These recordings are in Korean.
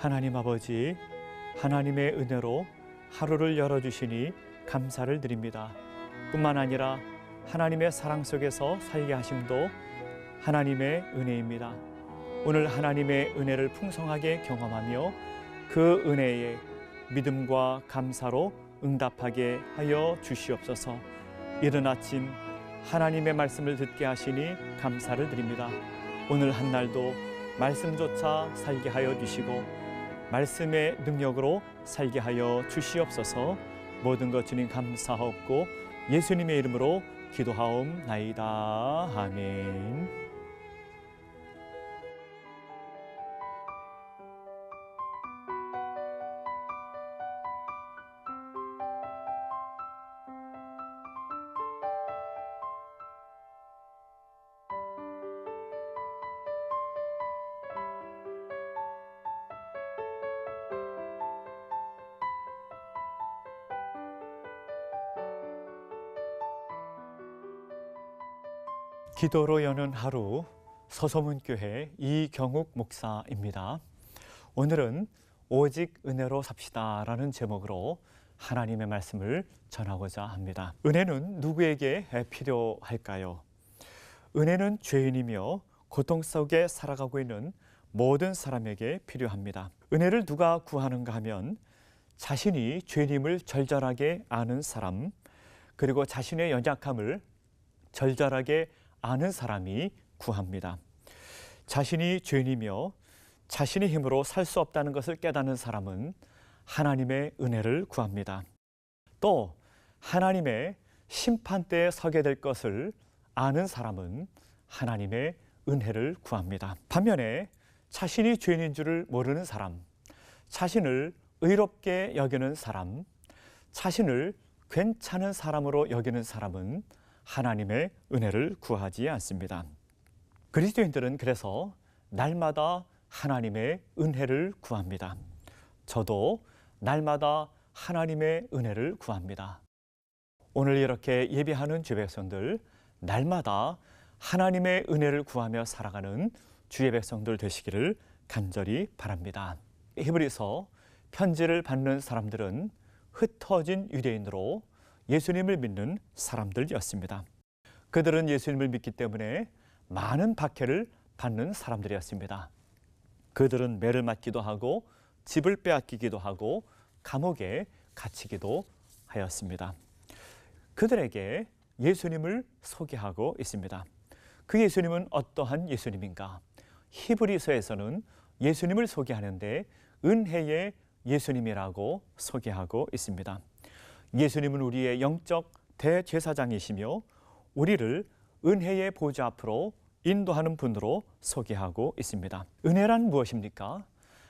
하나님 아버지, 하나님의 은혜로 하루를 열어주시니 감사를 드립니다. 뿐만 아니라 하나님의 사랑 속에서 살게 하심도 하나님의 은혜입니다. 오늘 하나님의 은혜를 풍성하게 경험하며 그 은혜에 믿음과 감사로 응답하게 하여 주시옵소서. 이른 아침 하나님의 말씀을 듣게 하시니 감사를 드립니다. 오늘 한 날도 말씀조차 살게 하여 주시고 말씀의 능력으로 살게 하여 주시옵소서. 모든 것 주님 감사하옵고 예수님의 이름으로 기도하옵나이다. 아멘. 기도로 여는 하루, 서소문교회 이경욱 목사입니다. 오늘은 오직 은혜로 삽시다라는 제목으로 하나님의 말씀을 전하고자 합니다. 은혜는 누구에게 필요할까요? 은혜는 죄인이며 고통 속에 살아가고 있는 모든 사람에게 필요합니다. 은혜를 누가 구하는가 하면 자신이 죄인임을 절절하게 아는 사람, 그리고 자신의 연약함을 절절하게 아는 사람이 구합니다. 자신이 죄인이며 자신의 힘으로 살 수 없다는 것을 깨닫는 사람은 하나님의 은혜를 구합니다. 또 하나님의 심판대에 서게 될 것을 아는 사람은 하나님의 은혜를 구합니다. 반면에 자신이 죄인인 줄을 모르는 사람, 자신을 의롭게 여기는 사람, 자신을 괜찮은 사람으로 여기는 사람은 하나님의 은혜를 구하지 않습니다. 그리스도인들은 그래서 날마다 하나님의 은혜를 구합니다. 저도 날마다 하나님의 은혜를 구합니다. 오늘 이렇게 예배하는 주의 백성들, 날마다 하나님의 은혜를 구하며 살아가는 주의 백성들 되시기를 간절히 바랍니다. 히브리서 편지를 받는 사람들은 흩어진 유대인으로 예수님을 믿는 사람들이었습니다. 그들은 예수님을 믿기 때문에 많은 박해를 받는 사람들이었습니다. 그들은 매를 맞기도 하고 집을 빼앗기기도 하고 감옥에 갇히기도 하였습니다. 그들에게 예수님을 소개하고 있습니다. 그 예수님은 어떠한 예수님인가? 히브리서에서는 예수님을 소개하는데 은혜의 예수님이라고 소개하고 있습니다. 예수님은 우리의 영적 대제사장이시며 우리를 은혜의 보좌 앞으로 인도하는 분으로 소개하고 있습니다. 은혜란 무엇입니까?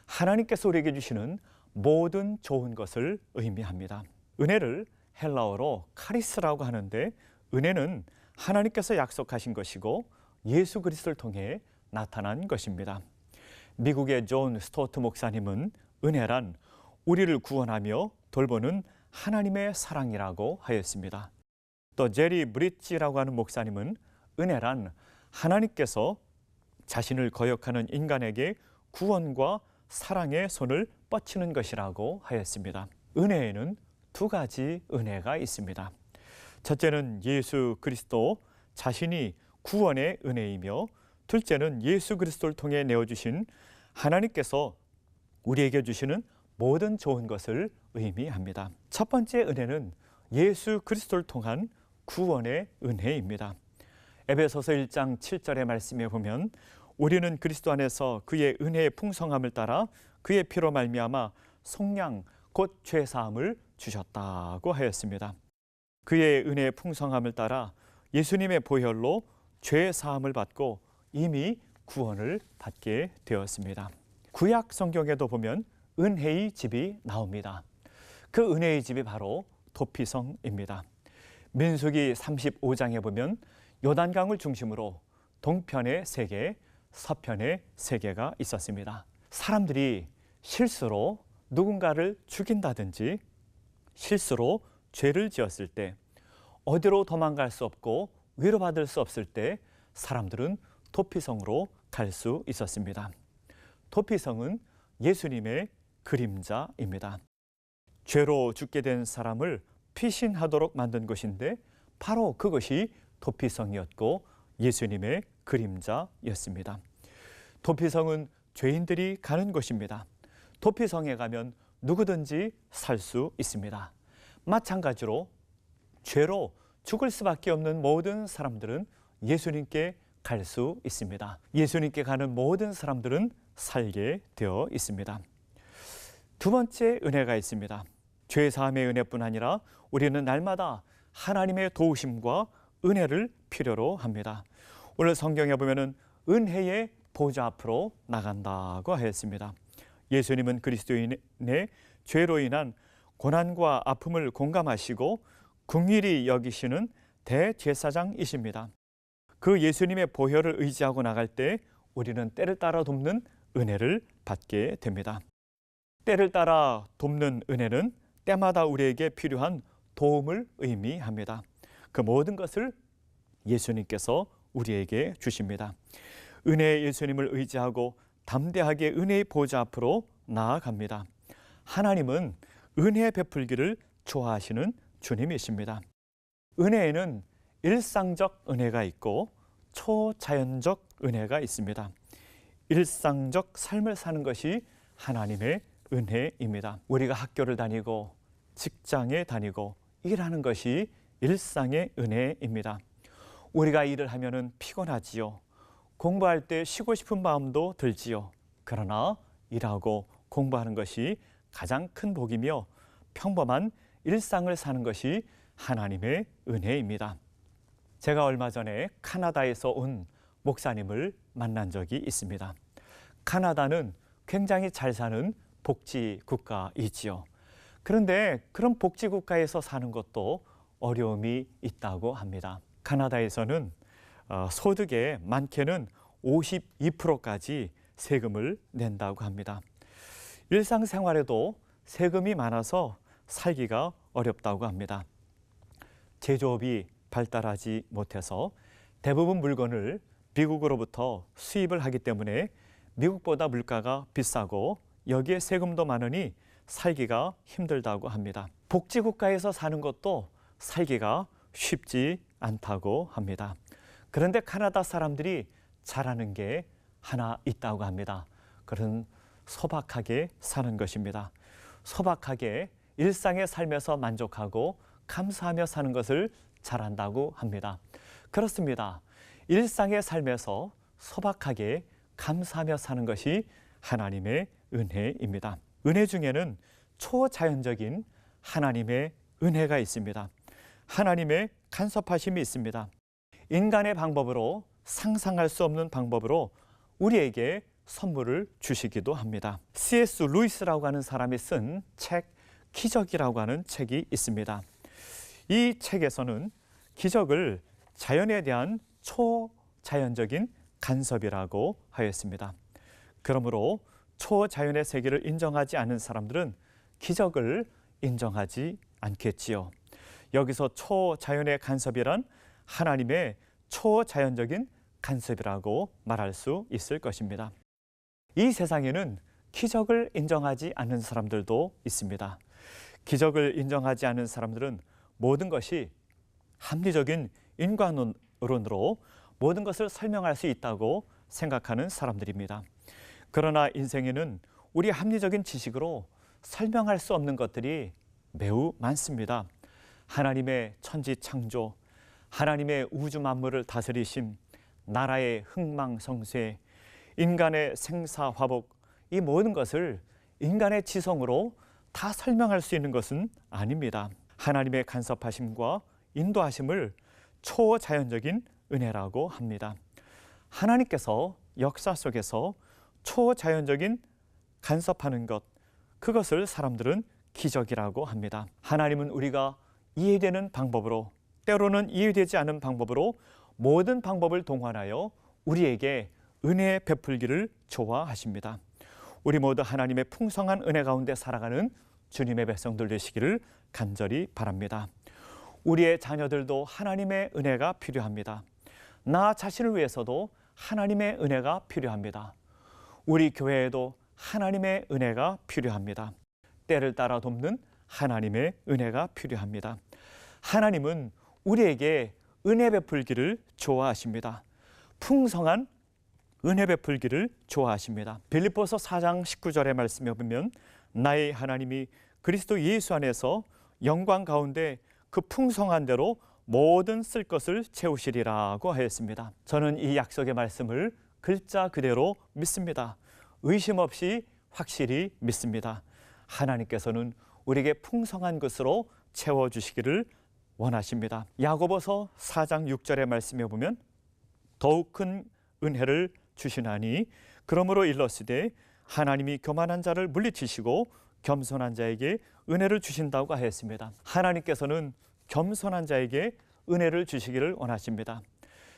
하나님께서 우리에게 주시는 모든 좋은 것을 의미합니다. 은혜를 헬라어로 카리스라고 하는데 은혜는 하나님께서 약속하신 것이고 예수 그리스도를 통해 나타난 것입니다. 미국의 존 스토트 목사님은 은혜란 우리를 구원하며 돌보는 하나님의 사랑이라고 하였습니다. 또 제리 브릿지라고 하는 목사님은 은혜란 하나님께서 자신을 거역하는 인간에게 구원과 사랑의 손을 뻗치는 것이라고 하였습니다. 은혜에는 두 가지 은혜가 있습니다. 첫째는 예수 그리스도 자신이 구원의 은혜이며 둘째는 예수 그리스도를 통해 내어주신 하나님께서 우리에게 주시는 모든 좋은 것을 의미합니다. 첫 번째 은혜는 예수 그리스도를 통한 구원의 은혜입니다. 에베소서 1장 7절의 말씀에 보면 우리는 그리스도 안에서 그의 은혜의 풍성함을 따라 그의 피로 말미암아 속량 곧 죄사함을 주셨다고 하였습니다. 그의 은혜의 풍성함을 따라 예수님의 보혈로 죄사함을 받고 이미 구원을 받게 되었습니다. 구약 성경에도 보면 은혜의 집이 나옵니다. 그 은혜의 집이 바로 도피성입니다. 민수기 35장에 보면 요단강을 중심으로 동편에 3개, 서편에 3개가 있었습니다. 사람들이 실수로 누군가를 죽인다든지 실수로 죄를 지었을 때 어디로 도망갈 수 없고 위로받을 수 없을 때 사람들은 도피성으로 갈 수 있었습니다. 도피성은 예수님의 그림자입니다. 죄로 죽게 된 사람을 피신하도록 만든 것인데 바로 그것이 도피성이었고 예수님의 그림자였습니다. 도피성은 죄인들이 가는 곳입니다. 도피성에 가면 누구든지 살 수 있습니다. 마찬가지로 죄로 죽을 수밖에 없는 모든 사람들은 예수님께 갈 수 있습니다. 예수님께 가는 모든 사람들은 살게 되어 있습니다. 두 번째 은혜가 있습니다. 죄사함의 은혜뿐 아니라 우리는 날마다 하나님의 도우심과 은혜를 필요로 합니다. 오늘 성경에 보면은 은혜의 보좌 앞으로 나간다고 하였습니다. 예수님은 그리스도인의 죄로 인한 고난과 아픔을 공감하시고 긍휼히 여기시는 대제사장이십니다. 그 예수님의 보혈을 의지하고 나갈 때 우리는 때를 따라 돕는 은혜를 받게 됩니다. 때를 따라 돕는 은혜는 때마다 우리에게 필요한 도움을 의미합니다. 그 모든 것을 예수님께서 우리에게 주십니다. 은혜의 예수님을 의지하고 담대하게 은혜의 보좌 앞으로 나아갑니다. 하나님은 은혜 베풀기를 좋아하시는 주님이십니다. 은혜에는 일상적 은혜가 있고 초자연적 은혜가 있습니다. 일상적 삶을 사는 것이 하나님의 은혜입니다. 우리가 학교를 다니고 직장에 다니고 일하는 것이 일상의 은혜입니다. 우리가 일을 하면은 피곤하지요. 공부할 때 쉬고 싶은 마음도 들지요. 그러나 일하고 공부하는 것이 가장 큰 복이며 평범한 일상을 사는 것이 하나님의 은혜입니다. 제가 얼마 전에 캐나다에서 온 목사님을 만난 적이 있습니다. 캐나다는 굉장히 잘 사는 복지 국가이지요. 그런데 그런 복지 국가에서 사는 것도 어려움이 있다고 합니다. 캐나다에서는 소득의 많게는 52%까지 세금을 낸다고 합니다. 일상생활에도 세금이 많아서 살기가 어렵다고 합니다. 제조업이 발달하지 못해서 대부분 물건을 미국으로부터 수입을 하기 때문에 미국보다 물가가 비싸고 여기에 세금도 많으니 살기가 힘들다고 합니다. 복지국가에서 사는 것도 살기가 쉽지 않다고 합니다. 그런데 캐나다 사람들이 잘하는 게 하나 있다고 합니다. 그런 소박하게 사는 것입니다. 소박하게 일상의 삶에서 만족하고 감사하며 사는 것을 잘한다고 합니다. 그렇습니다. 일상의 삶에서 소박하게 감사하며 사는 것이 하나님의 은혜입니다. 은혜 중에는 초자연적인 하나님의 은혜가 있습니다. 하나님의 간섭하심이 있습니다. 인간의 방법으로 상상할 수 없는 방법으로 우리에게 선물을 주시기도 합니다. C.S. 루이스라고 하는 사람이 쓴 책 기적이라고 하는 책이 있습니다. 이 책에서는 기적을 자연에 대한 초자연적인 간섭이라고 하였습니다. 그러므로 초자연의 세계를 인정하지 않는 사람들은 기적을 인정하지 않겠지요. 여기서 초자연의 간섭이란 하나님의 초자연적인 간섭이라고 말할 수 있을 것입니다. 이 세상에는 기적을 인정하지 않는 사람들도 있습니다. 기적을 인정하지 않는 사람들은 모든 것이 합리적인 인간론으로 모든 것을 설명할 수 있다고 생각하는 사람들입니다. 그러나 인생에는 우리 합리적인 지식으로 설명할 수 없는 것들이 매우 많습니다. 하나님의 천지 창조, 하나님의 우주 만물을 다스리심, 나라의 흥망성쇠, 인간의 생사화복, 이 모든 것을 인간의 지성으로 다 설명할 수 있는 것은 아닙니다. 하나님의 간섭하심과 인도하심을 초자연적인 은혜라고 합니다. 하나님께서 역사 속에서 초자연적인 간섭하는 것, 그것을 사람들은 기적이라고 합니다. 하나님은 우리가 이해되는 방법으로, 때로는 이해되지 않은 방법으로 모든 방법을 동원하여 우리에게 은혜 베풀기를 좋아하십니다. 우리 모두 하나님의 풍성한 은혜 가운데 살아가는 주님의 백성들 되시기를 간절히 바랍니다. 우리의 자녀들도 하나님의 은혜가 필요합니다. 나 자신을 위해서도 하나님의 은혜가 필요합니다. 우리 교회에도 하나님의 은혜가 필요합니다. 때를 따라 돕는 하나님의 은혜가 필요합니다. 하나님은 우리에게 은혜 베풀기를 좋아하십니다. 풍성한 은혜 베풀기를 좋아하십니다. 빌립보서 4장 19절의 말씀에 보면 나의 하나님이 그리스도 예수 안에서 영광 가운데 그 풍성한 대로 모든 쓸 것을 채우시리라고 하였습니다. 저는 이 약속의 말씀을 글자 그대로 믿습니다. 의심 없이 확실히 믿습니다. 하나님께서는 우리에게 풍성한 것으로 채워주시기를 원하십니다. 야고보서 4장 6절의 말씀에 보면 더욱 큰 은혜를 주시나니 그러므로 일렀으되 하나님이 교만한 자를 물리치시고 겸손한 자에게 은혜를 주신다고 하였습니다. 하나님께서는 겸손한 자에게 은혜를 주시기를 원하십니다.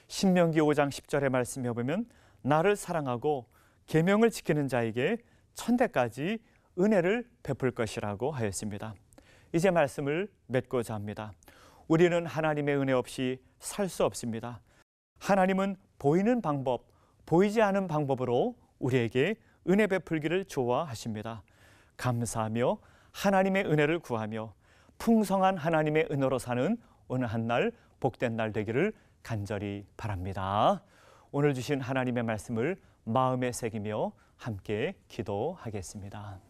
신명기 5장 10절의 말씀에 보면 나를 사랑하고 계명을 지키는 자에게 천대까지 은혜를 베풀 것이라고 하였습니다. 이제 말씀을 맺고자 합니다. 우리는 하나님의 은혜 없이 살 수 없습니다. 하나님은 보이는 방법, 보이지 않은 방법으로 우리에게 은혜 베풀기를 좋아하십니다. 감사하며 하나님의 은혜를 구하며 풍성한 하나님의 은혜로 사는 오늘 한 날 복된 날 되기를 간절히 바랍니다. 오늘 주신 하나님의 말씀을 마음에 새기며 함께 기도하겠습니다.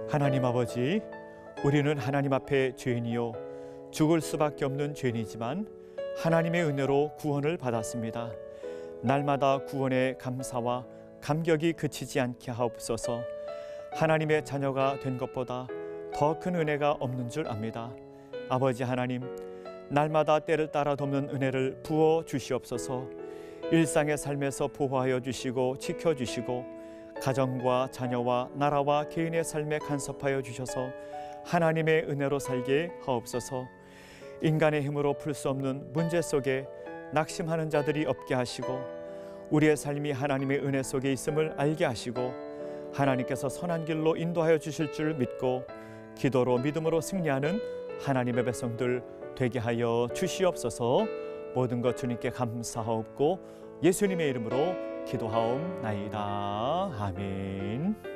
하나님 아버지, 우리는 하나님 앞에 죄인이요 죽을 수밖에 없는 죄인이지만 하나님의 은혜로 구원을 받았습니다. 날마다 구원의 감사와 감격이 그치지 않게 하옵소서. 하나님의 자녀가 된 것보다 더 큰 은혜가 없는 줄 압니다. 아버지 하나님, 날마다 때를 따라 돕는 은혜를 부어 주시옵소서. 일상의 삶에서 보호하여 주시고 지켜주시고 가정과 자녀와 나라와 개인의 삶에 간섭하여 주셔서 하나님의 은혜로 살게 하옵소서. 인간의 힘으로 풀 수 없는 문제 속에 낙심하는 자들이 없게 하시고 우리의 삶이 하나님의 은혜 속에 있음을 알게 하시고 하나님께서 선한 길로 인도하여 주실 줄 믿고 기도로 믿음으로 승리하는 하나님의 백성들 되게 하여 주시옵소서. 모든 것 주님께 감사하옵고 예수님의 이름으로 기도하옵나이다. 아멘.